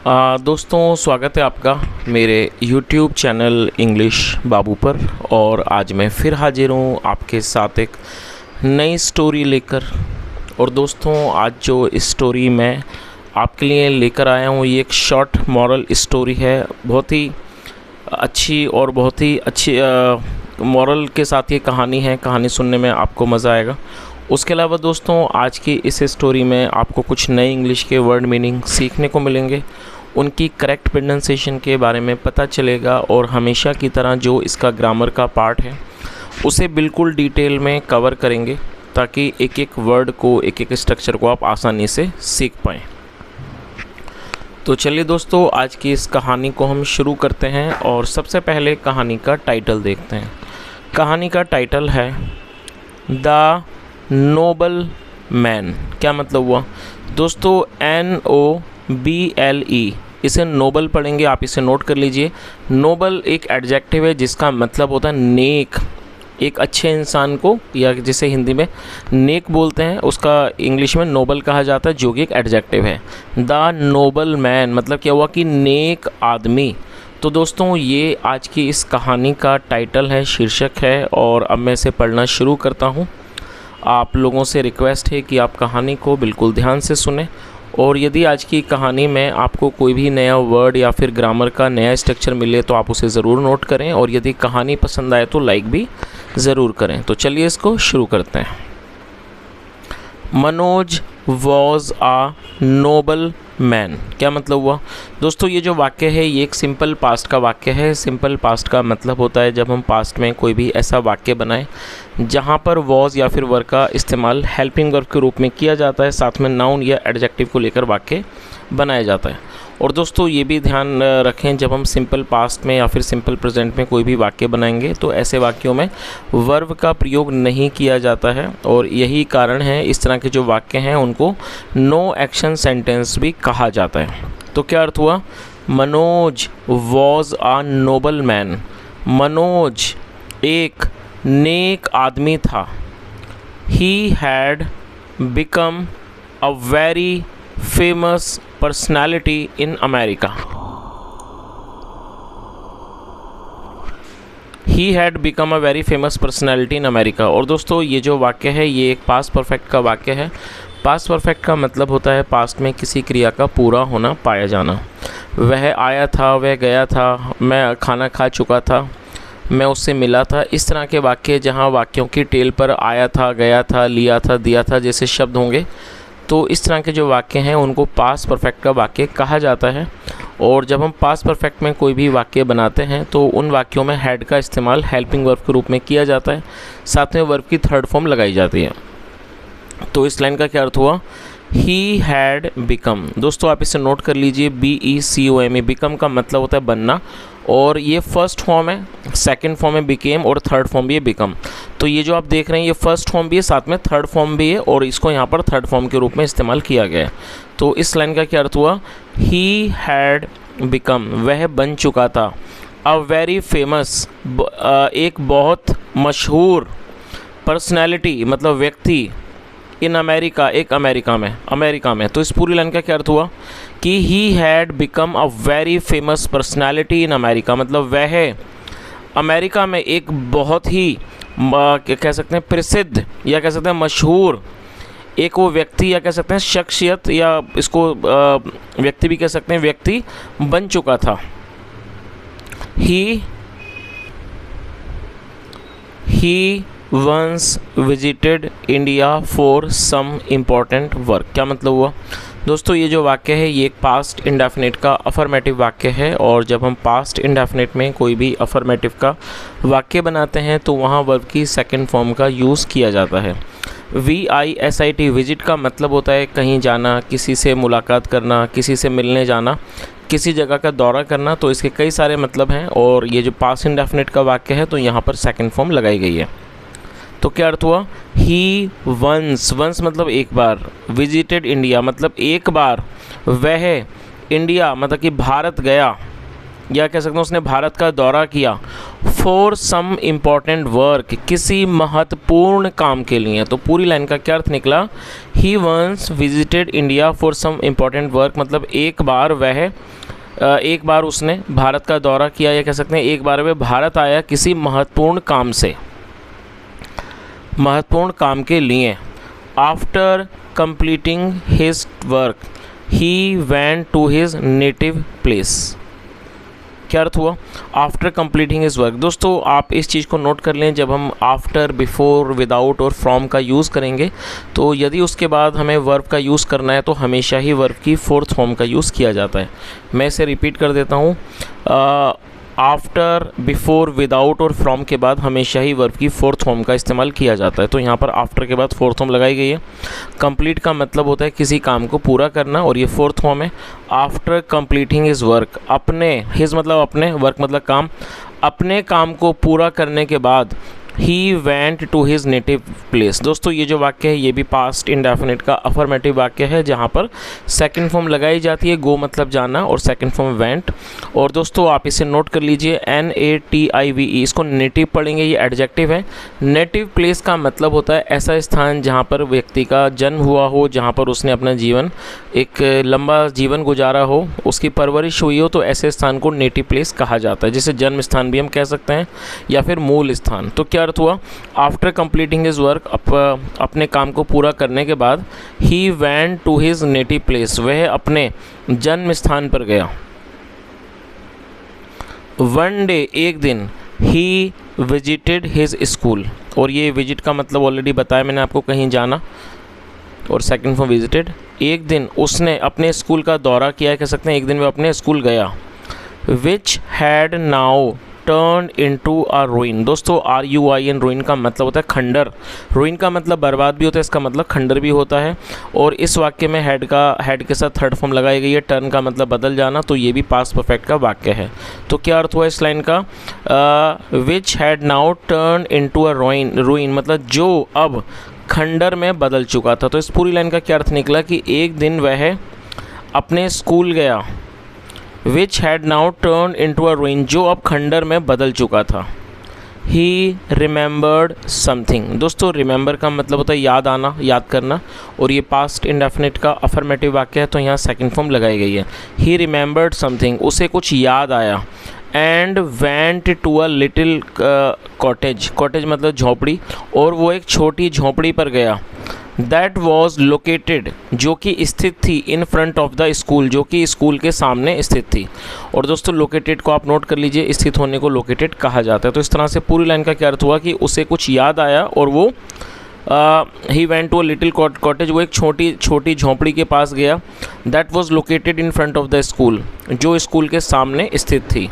दोस्तों स्वागत है आपका मेरे YouTube चैनल इंग्लिश बाबू पर। और आज मैं फिर हाजिर हूँ आपके साथ एक नई स्टोरी लेकर। और दोस्तों आज जो स्टोरी मैं आपके लिए लेकर आया हूँ ये एक शॉर्ट मॉरल स्टोरी है। बहुत ही अच्छी और बहुत ही अच्छी मॉरल के साथ ये कहानी है। कहानी सुनने में आपको मज़ा आएगा। उसके अलावा दोस्तों आज की इस स्टोरी में आपको कुछ नए इंग्लिश के वर्ड मीनिंग सीखने को मिलेंगे, उनकी करेक्ट प्रोनाउंसिएशन के बारे में पता चलेगा और हमेशा की तरह जो इसका ग्रामर का पार्ट है उसे बिल्कुल डिटेल में कवर करेंगे ताकि एक एक वर्ड को, एक एक स्ट्रक्चर को आप आसानी से सीख पाएँ। तो चलिए दोस्तों आज की इस कहानी को हम शुरू करते हैं और सबसे पहले कहानी का टाइटल देखते हैं। कहानी का टाइटल है द नोबल मैन। क्या मतलब हुआ दोस्तों? NOBLE, इसे नोबल पढ़ेंगे, आप इसे नोट कर लीजिए। नोबल एक एडजेक्टिव है जिसका मतलब होता है नेक, एक अच्छे इंसान को, या जिसे हिंदी में नेक बोलते हैं उसका इंग्लिश में नोबल कहा जाता है, जो कि एक एडजेक्टिव है। द नोबल मैन मतलब क्या हुआ कि नेक आदमी। तो दोस्तों ये आज की इस कहानी का टाइटल है, शीर्षक है। और अब मैं इसे पढ़ना शुरू करता हूँ। आप लोगों से रिक्वेस्ट है कि आप कहानी को बिल्कुल ध्यान से सुने और यदि आज की कहानी में आपको कोई भी नया वर्ड या फिर ग्रामर का नया स्ट्रक्चर मिले तो आप उसे ज़रूर नोट करें और यदि कहानी पसंद आए तो लाइक भी ज़रूर करें। तो चलिए इसको शुरू करते हैं। Manoj was a noble man. क्या मतलब हुआ दोस्तों? ये जो वाक्य है ये एक सिंपल पास्ट का वाक्य है। सिंपल पास्ट का मतलब होता है जब हम पास्ट में कोई भी ऐसा वाक्य बनाएं जहाँ पर वॉज या फिर वर्ब का इस्तेमाल हेल्पिंग वर्ब के रूप में किया जाता है, साथ में नाउन या एडजेक्टिव को लेकर वाक्य बनाया जाता है। और दोस्तों ये भी ध्यान रखें जब हम सिंपल पास्ट में या फिर सिंपल प्रेजेंट में कोई भी वाक्य बनाएंगे तो ऐसे वाक्यों में वर्ब का प्रयोग नहीं किया जाता है। और यही कारण है इस तरह के जो वाक्य हैं उनको नो एक्शन सेंटेंस भी कहा जाता है। तो क्या अर्थ हुआ? Manoj was a noble man. Manoj एक नेक आदमी था। He had become a very famous personality in America. He had become a very famous personality in America. और दोस्तों ये जो वाक्य है ये एक पास्ट परफेक्ट का वाक्य है। पास्ट परफेक्ट का मतलब होता है पास्ट में किसी क्रिया का पूरा होना, पाया जाना। वह आया था, वह गया था, मैं खाना खा चुका था, मैं उससे मिला था। इस तरह के वाक्य जहाँ वाक्यों की टेल पर आया था, गया था, लिया था, दिया था जैसे शब्द होंगे तो इस तरह के जो वाक्य हैं उनको पास्ट परफेक्ट का वाक्य कहा जाता है। और जब हम पास्ट परफेक्ट में कोई भी वाक्य बनाते हैं तो उन वाक्यों में हैड का इस्तेमाल हेल्पिंग वर्ब के रूप में किया जाता है, साथ में वर्ब की थर्ड फॉर्म लगाई जाती है। तो इस लाइन का क्या अर्थ हुआ? ही हैड बिकम। दोस्तों आप इसे नोट कर लीजिए, BECOME। बिकम का मतलब होता है बनना, और ये फर्स्ट फॉर्म है, सेकंड फॉर्म है बिकेम, और थर्ड फॉर्म भी है बिकम। तो ये जो आप देख रहे हैं ये फर्स्ट फॉर्म भी है, साथ में थर्ड फॉर्म भी है, और इसको यहाँ पर थर्ड फॉर्म के रूप में इस्तेमाल किया गया है। तो इस लाइन का क्या अर्थ हुआ? ही हैड बिकम, वह बन चुका था। अ वेरी फेमस, एक बहुत मशहूर, पर्सनैलिटी मतलब व्यक्ति, इन अमेरिका, एक अमेरिका में। तो इस पूरी लाइन का क्या अर्थ हुआ कि ही had become a very famous personality in America, मतलब वह अमेरिका में एक बहुत ही कह सकते हैं प्रसिद्ध या कह सकते हैं मशहूर एक वो व्यक्ति या कह सकते हैं शख्सियत, या इसको व्यक्ति भी कह सकते हैं, व्यक्ति बन चुका था। He once visited India for some important work. क्या मतलब हुआ दोस्तों? ये जो वाक्य है ये एक पास्ट इंडेफिनिट का अफर्मेटिव वाक्य है। और जब हम पास्ट इंडेफिनिट में कोई भी अफर्मेटिव का वाक्य बनाते हैं तो वहाँ वर्ब की सेकंड फॉर्म का यूज़ किया जाता है। VISIT, विजिट का मतलब होता है कहीं जाना, किसी से मुलाकात करना, किसी से मिलने जाना, किसी जगह का दौरा करना। तो इसके कई सारे मतलब हैं और ये जो पास्ट इंडेफिनिट का वाक्य है तो यहाँ पर सेकंड फॉर्म लगाई गई है। तो क्या अर्थ हुआ? ही वंस मतलब एक बार, विजिटेड इंडिया मतलब एक बार वह इंडिया मतलब कि भारत गया, या कह सकते हैं उसने भारत का दौरा किया फॉर सम इम्पॉर्टेंट वर्क, किसी महत्वपूर्ण काम के लिए। तो पूरी लाइन का क्या अर्थ निकला, he once visited India for some important work, मतलब एक बार उसने भारत का दौरा किया, या कह सकते हैं एक बार वह भारत आया किसी महत्वपूर्ण काम से, महत्वपूर्ण काम के लिए। After completing his work he went to his native place. क्या अर्थ हुआ, आफ्टर कंप्लीटिंग हिज वर्क। दोस्तों आप इस चीज़ को नोट कर लें, जब हम आफ्टर, बिफोर, विदाउट और फ्रॉम का यूज़ करेंगे तो यदि उसके बाद हमें वर्ब का यूज़ करना है तो हमेशा ही वर्ब की फोर्थ फॉर्म का यूज़ किया जाता है। मैं इसे रिपीट कर देता हूँ, आफ्टर, बिफोर, विदाउट और फ्रॉम के बाद हमेशा ही वर्ब की फोर्थ फॉर्म का इस्तेमाल किया जाता है। तो यहाँ पर आफ्टर के बाद फोर्थ फॉर्म लगाई गई है। कंप्लीट का मतलब होता है किसी काम को पूरा करना, और ये फोर्थ फॉर्म है। आफ्टर कंप्लीटिंग हिज वर्क, अपने, हिज मतलब अपने, वर्क मतलब काम, अपने काम को पूरा करने के बाद he went to his native place. दोस्तों ये जो वाक्य है ये भी पास्ट इंडेफिनिट का अफर्मेटिव वाक्य है, जहाँ पर सेकंड फॉर्म लगाई जाती है, गो मतलब जाना, और सेकंड फॉर्म वेंट। और दोस्तों आप इसे नोट कर लीजिए, NATIVE, इसको नेटिव पढ़ेंगे, ये एडजेक्टिव है। नेटिव प्लेस का मतलब होता है ऐसा स्थान जहाँ पर व्यक्ति का जन्म हुआ हो, जहाँ पर उसने अपना जीवन, एक लंबा जीवन गुजारा हो, उसकी परवरिश हुई हो, तो ऐसे स्थान को नेटिव प्लेस कहा जाता है, जिसे जन्म स्थान भी हम कह सकते हैं या फिर मूल स्थान। तो क्या अर्थ हुआ, आफ्टर कंप्लीटिंग हिज वर्क, अपने काम को पूरा करने के बाद, he went to his native place, वह अपने जन्म स्थान पर गया। वन डे, एक दिन, ही विजिटेड हिज स्कूल, और ये विजिट का मतलब ऑलरेडी बताया मैंने आपको, कहीं जाना, और सेकंड फॉर्म विजिटेड। एक दिन उसने अपने स्कूल का दौरा किया, कह सकते हैं एक दिन वह अपने स्कूल गया। Which had now turn into a ruin. दोस्तों RUIN, रुइन का मतलब होता है खंडर। रुइन का मतलब बर्बाद भी होता है, इसका मतलब खंडर भी होता है। और इस वाक्य में हेड के साथ थर्ड फॉर्म लगाई गई है। टर्न का मतलब बदल जाना, तो ये भी पास्ट परफेक्ट का वाक्य है। तो क्या अर्थ हुआ इस लाइन का, which had now turn into a ruin मतलब जो अब खंडर में बदल चुका था। तो इस पूरी लाइन का क्या अर्थ निकला कि एक दिन वह अपने स्कूल गया, which had now turn into a ruin, जो अब खंडर में बदल चुका था। ही रिमेंबर्ड समथिंग। दोस्तों रिमेंबर का मतलब होता है याद आना, याद करना, और ये पास्ट इंडेफिनिट का अफर्मेटिव वाक्य है, तो यहाँ सेकंड फॉर्म लगाई गई है। ही रिमेंबर्ड समथिंग, उसे कुछ याद आया। And went to a little cottage, cottage मतलब झोपड़ी, और वो एक छोटी झोपड़ी पर गया। दैट वॉज लोकेटेड, जो कि स्थित थी, इन फ्रंट ऑफ द स्कूल, जो कि स्कूल के सामने स्थित थी। और दोस्तों लोकेटेड को आप नोट कर लीजिए, स्थित होने को लोकेटेड कहा जाता है। तो इस तरह से पूरी लाइन का क्या अर्थ हुआ कि उसे कुछ याद आया, और वो he went to a little cottage, वो एक छोटी झोंपड़ी के पास गया। That was located in front of the school, जो स्कूल के सामने स्थित थी।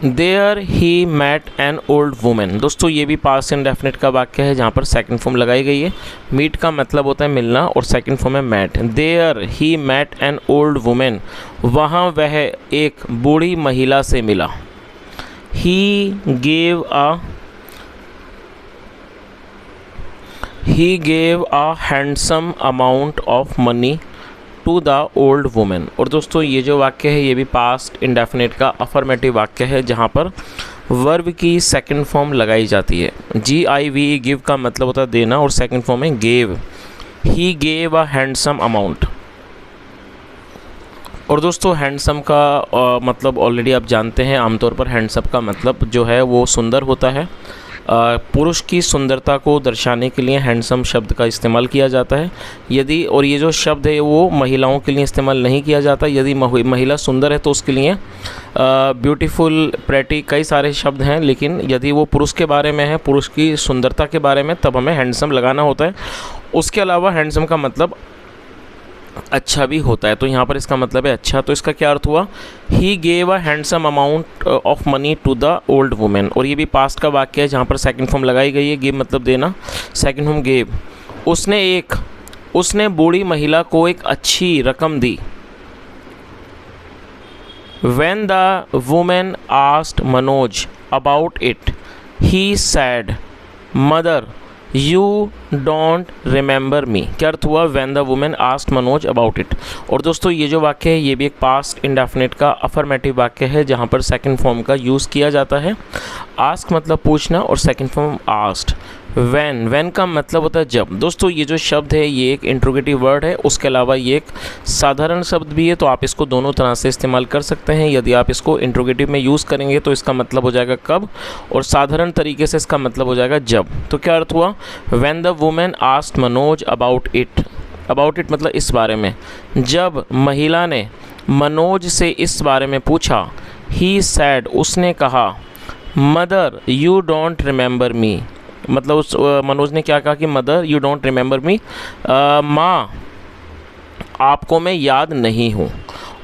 There he met an old women. दोस्तों ये भी पास्ट इंडेफिनिट का वाक्य है, जहाँ पर सेकंड फॉर्म लगाई गई है। मीट का मतलब होता है मिलना, और सेकंड फॉर्म है met. There he met an old women, वहाँ वह एक बूढ़ी महिला से मिला। He gave a handsome amount of money to the old women. और दोस्तों ये जो वाक्य है ये भी पास्ट इंडेफिनिट का अफर्मेटिव वाक्य है, जहाँ पर वर्ब की सेकंड फॉर्म लगाई जाती है। GIVE, गिव का मतलब होता है देना, और सेकंड फॉर्म है gave. He gave a handsome amount. और दोस्तों हैंडसम का मतलब ऑलरेडी आप जानते हैं, आमतौर पर हैंडसम का मतलब जो है वो सुंदर होता है। पुरुष की सुंदरता को दर्शाने के लिए हैंडसम शब्द का इस्तेमाल किया जाता है। यदि, और ये जो शब्द है वो महिलाओं के लिए इस्तेमाल नहीं किया जाता। यदि महिला सुंदर है तो उसके लिए ब्यूटीफुल, प्रेटी, कई सारे शब्द हैं, लेकिन यदि वो पुरुष के बारे में है, पुरुष की सुंदरता के बारे में, तब हमें हैंडसम लगाना होता है। उसके अलावा हैंडसम का मतलब अच्छा भी होता है, तो यहाँ पर इसका मतलब है अच्छा। तो इसका क्या अर्थ हुआ, he gave a handsome amount of money to the old women. और ये भी पास्ट का वाक्य है, जहाँ पर सेकंड फॉर्म लगाई गई है। गिव मतलब देना, सेकंड फॉर्म गेव। उसने बूढ़ी महिला को एक अच्छी रकम दी। When the women asked Manoj about it, he said, mother, you don't remember me. क्या अर्थ हुआ? When the women asked Manoj about it. और दोस्तों ये जो वाक्य है ये भी एक पास्ट इंडेफिनिट का अफर्मेटिव वाक्य है जहाँ पर सेकंड फॉर्म का यूज़ किया जाता है। आस्क मतलब पूछना और सेकंड फॉर्म आस्क्ड। वैन का मतलब होता है जब। दोस्तों ये जो शब्द है ये एक इंट्रोगेटिव वर्ड है, उसके अलावा ये एक साधारण शब्द भी है, तो आप इसको दोनों तरह से इस्तेमाल कर सकते हैं। यदि आप इसको इंट्रोगेटिव में यूज़ करेंगे तो इसका मतलब हो जाएगा कब, और साधारण तरीके से इसका मतलब हो जाएगा जब। तो क्या अर्थ हुआ? When the women asked Manoj about it. About it मतलब इस बारे में। जब महिला ने मनोज से इस बारे में पूछा, ही सैड उसने कहा, मदर यू डोंट रिमेंबर मी। मतलब उस मनोज ने क्या कहा कि mother you don't remember me, माँ आपको मैं याद नहीं हूँ।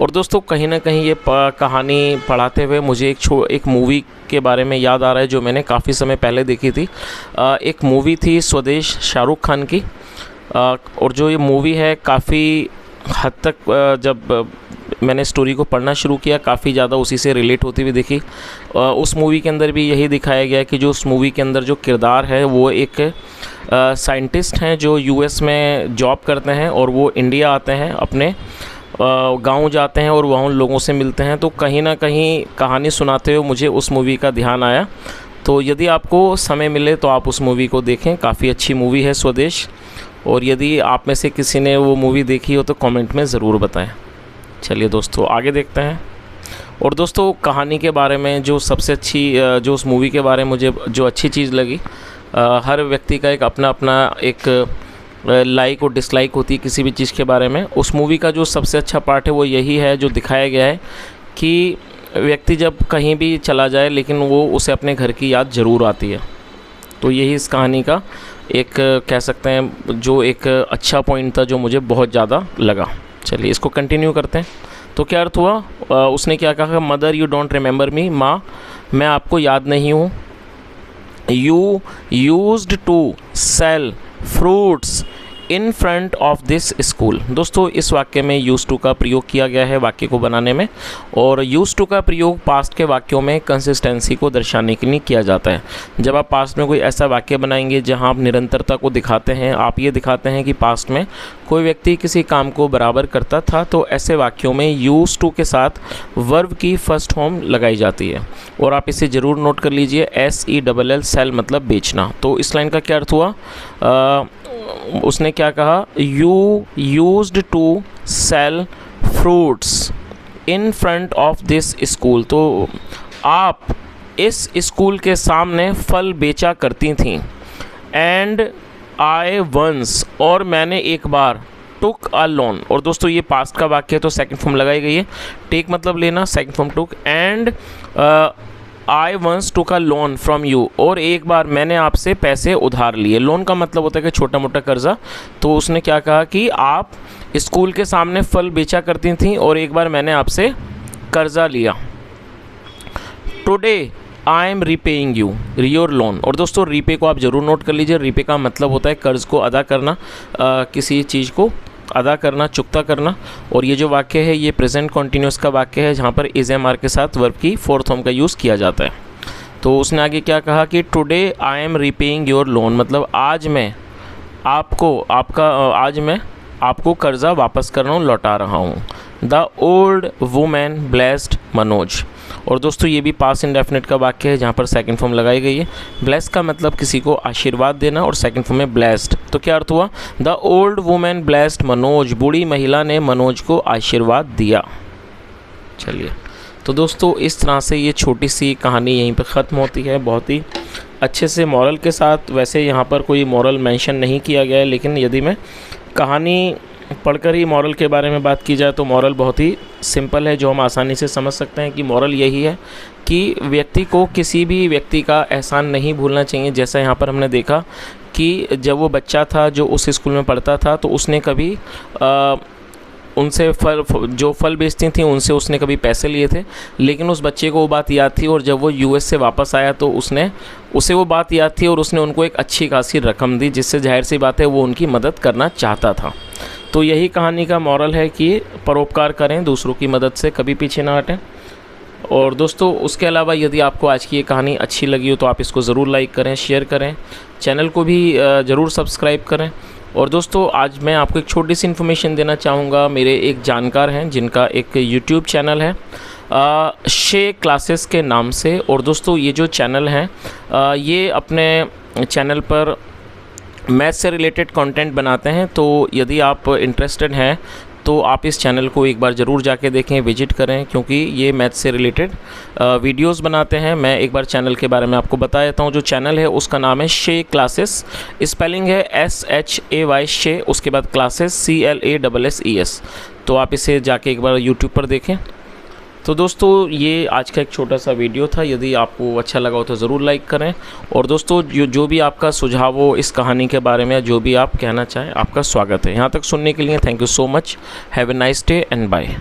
और दोस्तों कहीं ना कहीं ये कहानी पढ़ाते हुए मुझे एक मूवी के बारे में याद आ रहा है जो मैंने काफ़ी समय पहले देखी थी। एक मूवी थी स्वदेश, शाहरुख खान की। और जो ये मूवी है काफ़ी हद तक जब मैंने स्टोरी को पढ़ना शुरू किया काफ़ी ज़्यादा उसी से रिलेट होती हुई दिखी। उस मूवी के अंदर भी यही दिखाया गया कि जो उस मूवी के अंदर जो किरदार है वो एक साइंटिस्ट हैं जो यूएस में जॉब करते हैं और वो इंडिया आते हैं, अपने गांव जाते हैं और वहाँ उन लोगों से मिलते हैं। तो कहीं ना कहीं कहानी सुनाते हुए मुझे उस मूवी का ध्यान आया। तो यदि आपको समय मिले तो आप उस मूवी को देखें, काफ़ी अच्छी मूवी है स्वदेश। और यदि आप में से किसी ने वो मूवी देखी हो तो कमेंट में ज़रूर बताएं। चलिए दोस्तों आगे देखते हैं। और दोस्तों कहानी के बारे में जो सबसे अच्छी जो उस मूवी के बारे में मुझे जो अच्छी चीज़ लगी, हर व्यक्ति का एक अपना अपना एक लाइक और डिसलाइक होती है किसी भी चीज़ के बारे में। उस मूवी का जो सबसे अच्छा पार्ट है वो यही है जो दिखाया गया है कि व्यक्ति जब कहीं भी चला जाए लेकिन वो उसे अपने घर की याद ज़रूर आती है। तो यही इस कहानी का एक कह सकते हैं जो एक अच्छा पॉइंट था जो मुझे बहुत ज़्यादा लगा। चलिए इसको कंटिन्यू करते हैं। तो क्या अर्थ हुआ? उसने क्या कहा? Mother you don't remember me, माँ मैं आपको याद नहीं हूँ। You used to sell fruits in front of this school. दोस्तों इस वाक्य में यूज टू का प्रयोग किया गया है वाक्य को बनाने में, और यूज टू का प्रयोग पास्ट के वाक्यों में कंसिस्टेंसी को दर्शाने के लिए किया जाता है। जब आप पास्ट में कोई ऐसा वाक्य बनाएंगे जहां आप निरंतरता को दिखाते हैं, आप ये दिखाते हैं कि पास्ट में कोई व्यक्ति किसी काम को बराबर करता था, तो ऐसे वाक्यों में यूज टू के साथ वर्ब की फर्स्ट फॉर्म लगाई जाती है। और आप इसे ज़रूर नोट कर लीजिए, SELL सेल मतलब बेचना। तो इस लाइन का क्या अर्थ हुआ? उसने क्या कहा? You used to sell fruits in front of this school. तो आप इस स्कूल के सामने फल बेचा करती थीं। एंड आई वंस और मैंने एक बार, टुक अ लोन। और दोस्तों ये पास्ट का वाक्य है तो सेकंड फॉर्म लगाई गई है। टेक मतलब लेना, second form took. And I once took a loan from you और एक बार मैंने आपसे पैसे उधार लिए। लोन का मतलब होता है कि छोटा मोटा कर्जा। तो उसने क्या कहा कि आप स्कूल के सामने फल बेचा करती थीं और एक बार मैंने आपसे कर्जा लिया। Today I am repaying you your loan. और दोस्तों रीपे को आप ज़रूर नोट कर लीजिए। रीपे का मतलब होता है कर्ज को अदा करना, किसी चीज़ को अदा करना, चुकता करना। और ये जो वाक्य है ये प्रेजेंट कॉन्टिन्यूस का वाक्य है जहाँ पर इज एम आर के साथ वर्ब की फोर्थ फॉर्म का यूज़ किया जाता है। तो उसने आगे क्या कहा कि today I am repaying your loan, मतलब आज मैं आपको कर्जा वापस कर रहा हूँ, लौटा रहा हूँ। The old women blessed Manoj. और दोस्तों ये भी पास्ट इंडेफिनिट का वाक्य है जहाँ पर सेकंड फॉर्म लगाई गई है। ब्लेस का मतलब किसी को आशीर्वाद देना और सेकंड फॉर्म में ब्लेस्ड। तो क्या अर्थ हुआ? The old women blessed Manoj, बूढ़ी महिला ने मनोज को आशीर्वाद दिया। चलिए तो दोस्तों इस तरह से ये छोटी सी कहानी यहीं पर ख़त्म होती है, बहुत ही अच्छे से मॉरल के साथ। वैसे यहाँ पर कोई मॉरल मेंशन नहीं किया गया है, लेकिन यदि मैं कहानी पढ़कर ही मॉरल के बारे में बात की जाए तो मॉरल बहुत ही सिंपल है, जो हम आसानी से समझ सकते हैं कि मॉरल यही है कि व्यक्ति को किसी भी व्यक्ति का एहसान नहीं भूलना चाहिए। जैसा यहाँ पर हमने देखा कि जब वो बच्चा था जो उस स्कूल में पढ़ता था तो उसने कभी उनसे फल बेचती थी उनसे उसने कभी पैसे लिए थे, लेकिन उस बच्चे को वो बात याद थी और जब वो यूएस से वापस आया तो उसे वो बात याद थी और उसने उनको एक अच्छी खासी रकम दी, जिससे जाहिर सी बात है वो उनकी मदद करना चाहता था। तो यही कहानी का मॉरल है कि परोपकार करें, दूसरों की मदद से कभी पीछे ना हटें। और दोस्तों उसके अलावा यदि आपको आज की ये कहानी अच्छी लगी हो तो आप इसको ज़रूर लाइक करें, शेयर करें, चैनल को भी ज़रूर सब्सक्राइब करें। और दोस्तों आज मैं आपको एक छोटी सी इन्फॉर्मेशन देना चाहूँगा। मेरे एक जानकार हैं जिनका एक यूट्यूब चैनल है शे क्लासेस के नाम से। और दोस्तों ये जो चैनल है ये अपने चैनल पर मैथ से रिलेटेड कंटेंट बनाते हैं। तो यदि आप इंटरेस्टेड हैं तो आप इस चैनल को एक बार ज़रूर जाके देखें, विजिट करें, क्योंकि ये मैथ से रिलेटेड वीडियोस बनाते हैं। मैं एक बार चैनल के बारे में आपको बता देता हूँ। जो चैनल है उसका नाम है शे क्लासेस, स्पेलिंग है SHAY शे, उसके बाद क्लासेस CLASSES। तो आप इसे जाके एक बार यूट्यूब पर देखें। तो दोस्तों ये आज का एक छोटा सा वीडियो था। यदि आपको अच्छा लगा हो तो ज़रूर लाइक करें। और दोस्तों जो भी आपका सुझाव हो इस कहानी के बारे में, जो भी आप कहना चाहें, आपका स्वागत है। यहाँ तक सुनने के लिए thank you so much. Have a nice day and bye.